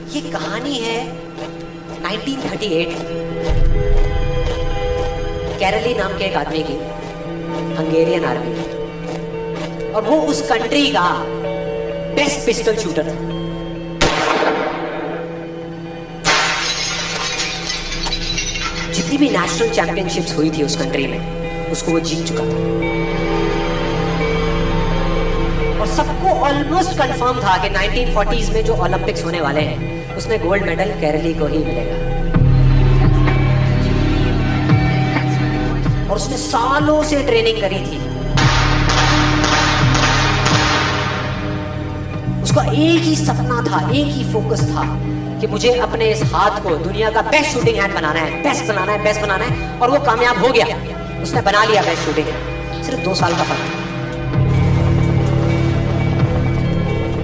ये कहानी है 1938 कैरली नाम के एक आदमी की, हंगेरियन आर्मी, और वो उस कंट्री का बेस्ट पिस्टल शूटर था। जितनी भी नेशनल चैंपियनशिप्स हुई थी उस कंट्री में, उसको वो जीत चुका था। और सबको ऑलमोस्ट कंफर्म था कि 1940s में जो ओलंपिक्स होने वाले हैं उसमें गोल्ड मेडल केरली को ही मिलेगा। और उसने सालों से ट्रेनिंग करी थी। उसका एक ही सपना था, एक ही फोकस था कि मुझे अपने इस हाथ को दुनिया का बेस्ट शूटिंग हैंड बनाना है, बेस्ट बनाना है, बेस्ट बनाना है। और वो कामयाब हो गया, उसने बना लिया बेस्ट शूटिंग हैंड। सिर्फ 2 साल का फर्क।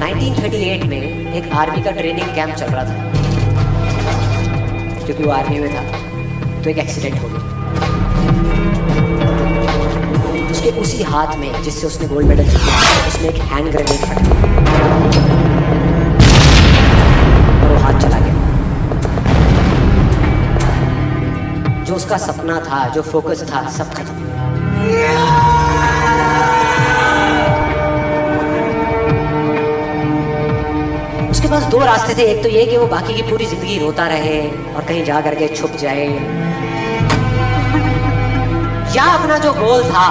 1938 में एक आर्मी का ट्रेनिंग कैंप चल रहा था। क्योंकि वो आर्मी में था तो एक एक्सीडेंट हो गया। उसके उसी हाथ में जिससे उसने गोल्ड मेडल जीता, उसने एक हैंड ग्रेनेड फटा और वो हाथ चला गया। जो उसका सपना था, जो फोकस था, सब खत्म। उसके पास 2 रास्ते थे। एक तो ये कि वो बाकी की पूरी जिंदगी रोता रहे और कहीं जा करके छुप जाए, या अपना जो गोल था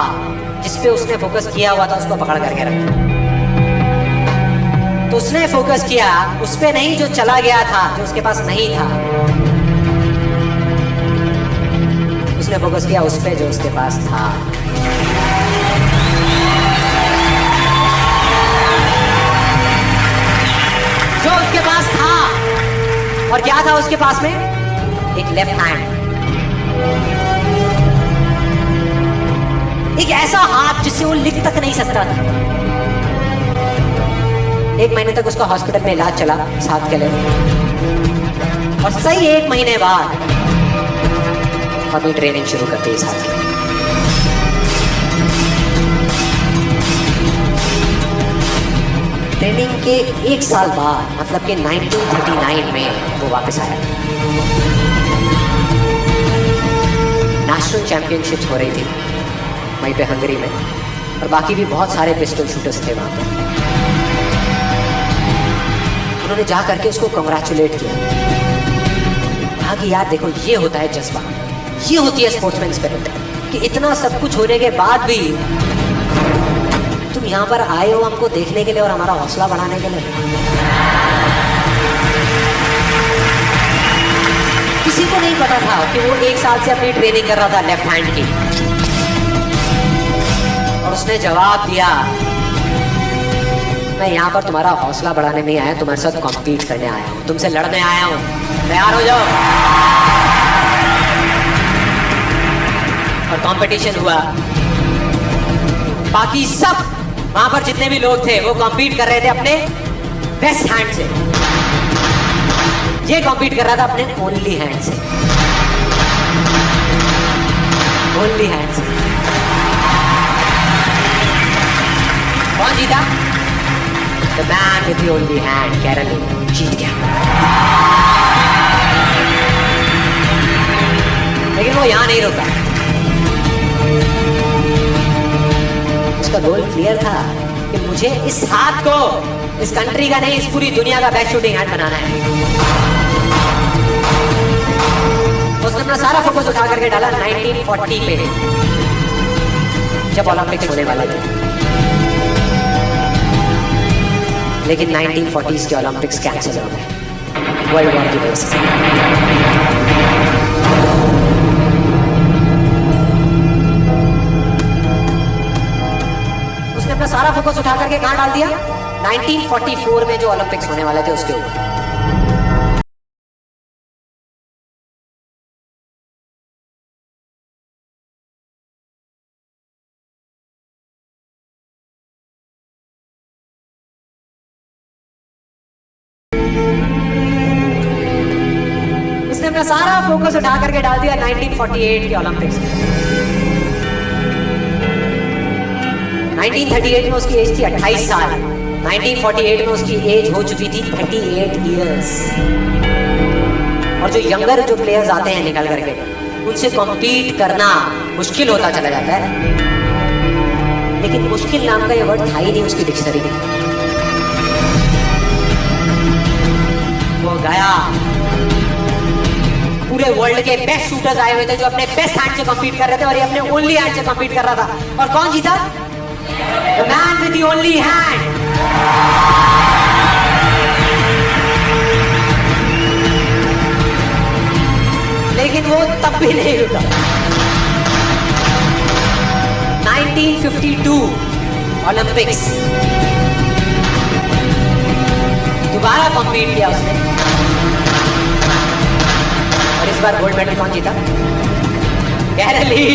जिस पे उसने फोकस किया हुआ था उसको पकड़ करके रखा। तो उसने फोकस किया उस पे नहीं जो चला गया था, जो उसके पास नहीं था। उसने फोकस किया उस पे जो उसके पास था। जो उसके पास था। और क्या था उसके पास में? एक लेफ्ट हैंड, एक ऐसा हाथ जिससे वो लिख तक नहीं सकता था। 1 महीने तक उसका हॉस्पिटल में इलाज चला इस हाथ के लिए। और सही 1 महीने बाद अपनी ट्रेनिंग शुरू करती है इस हाथ की। ट्रेनिंग के 1 साल बाद, मतलब कि 1939 में वो वापस आया। नेशनल चैंपियनशिप्स हो रही थी वहीं पे हंगरी में, और बाकी भी बहुत सारे पिस्टल शूटर्स थे वहाँ पे। उन्होंने जा करके उसको कंग्रेचुलेट किया। कहा कि यार देखो, ये होता है जज्बा, ये होती है स्पोर्ट्समैन स्पिरिट, कि इतना सब कुछ होने के बाद भी तुम यहाँ पर आए हो हमको देखने के लिए और हमारा हौसला बढ़ाने के लिए। किसी को नहीं पता था कि वो 1 साल से अपनी ट्रेनिंग कर रहा था लेफ्ट हैंड की। और उसने जवाब दिया, मैं यहाँ पर तुम्हारा हौसला बढ़ाने नहीं आया, तुम्हारे साथ कॉम्पीट करने आया हूँ, तुमसे लड़ने आया हूँ, तैयार हो जाओ। और कंपटीशन हुआ। बाकी सब वहां पर जितने भी लोग थे वो कॉम्पीट कर रहे थे अपने बेस्ट हैंड से। ये कॉम्पीट कर रहा था अपने ओनली हैंड से। ओनली हैंड से। कौन जीता? The man with the only hand, केरली जीत गया। लेकिन वो यहां नहीं रुका। उसका गोल क्लियर था कि मुझे इस हाथ को इस कंट्री का नहीं, इस पूरी दुनिया का बेस्ट शूटिंग हैंड बनाना है। उसने अपना सारा फोकस उठा करके डाला 1940 पे, जब ओलंपिक्स होने वाले थे। लेकिन 1940s के ओलंपिक्स कैंसिल हो गए वर्ल्ड वॉर की वजह से। उसने अपना सारा फोकस उठा करके कहां डाल दिया? 1944 में जो ओलंपिक्स होने वाले थे उसके ऊपर। उसने अपना सारा फोकस उठा करके डाल दिया 1948 के ओलंपिक्स में। 1938 में उसकी एज थी 28 साल। 1948 में उसकी एज हो चुकी थी 38 इयर्स। और जो यंगर जो प्लेयर्स आते हैं निकल करके, उनसे कॉम्पीट करना मुश्किल होता चला जाता है। लेकिन मुश्किल नाम का ये वर्ड था ही नहीं उसकी डिक्शनरी में। वो गया, पूरे वर्ल्ड के बेस्ट शूटर्स आए हुए थे जो अपने बेस्ट हैंड से कम्पीट कर रहे थे, और ये अपने ओनली हैंड से कम्पीट कर रहा था। और कौन जीता? The man with the only hand. लेकिन वो तब भी नहीं रुका। 1952 ओलंपिक्स, दोबारा कॉम्पीट किया उसने, और इस बार गोल्ड मेडल कौन जीता? कैरली।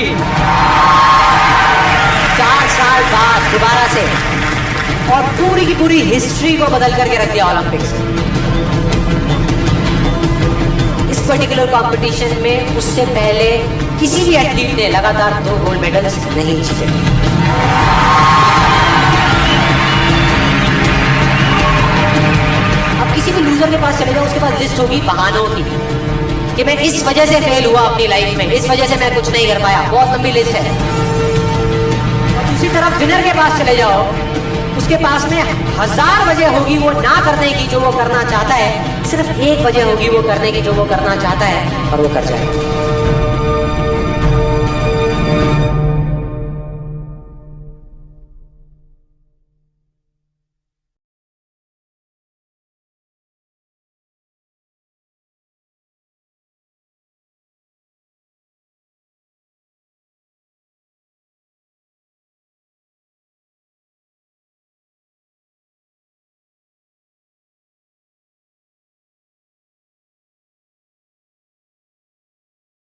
4 साल बाद दोबारा से, और पूरी की पूरी हिस्ट्री को बदल करके रख दिया ओलंपिक्स। इस पर्टिकुलर कंपटीशन में उससे पहले किसी भी एथलीट ने लगातार 2 गोल्ड मेडल्स नहीं जीते। अब किसी भी लूजर के पास चले जाओ, उसके पास लिस्ट होगी बहानों की कि मैं इस वजह से फेल हुआ अपनी लाइफ में, इस वजह से मैं कुछ नहीं कर पाया। बहुत लंबी लिस्ट है। और दूसरी तरफ विनर के पास चले जाओ, उसके पास में 1000 वजह होगी वो ना करने की जो वो करना चाहता है, सिर्फ एक वजह होगी वो करने की जो वो करना चाहता है, और वो कर जाएगा।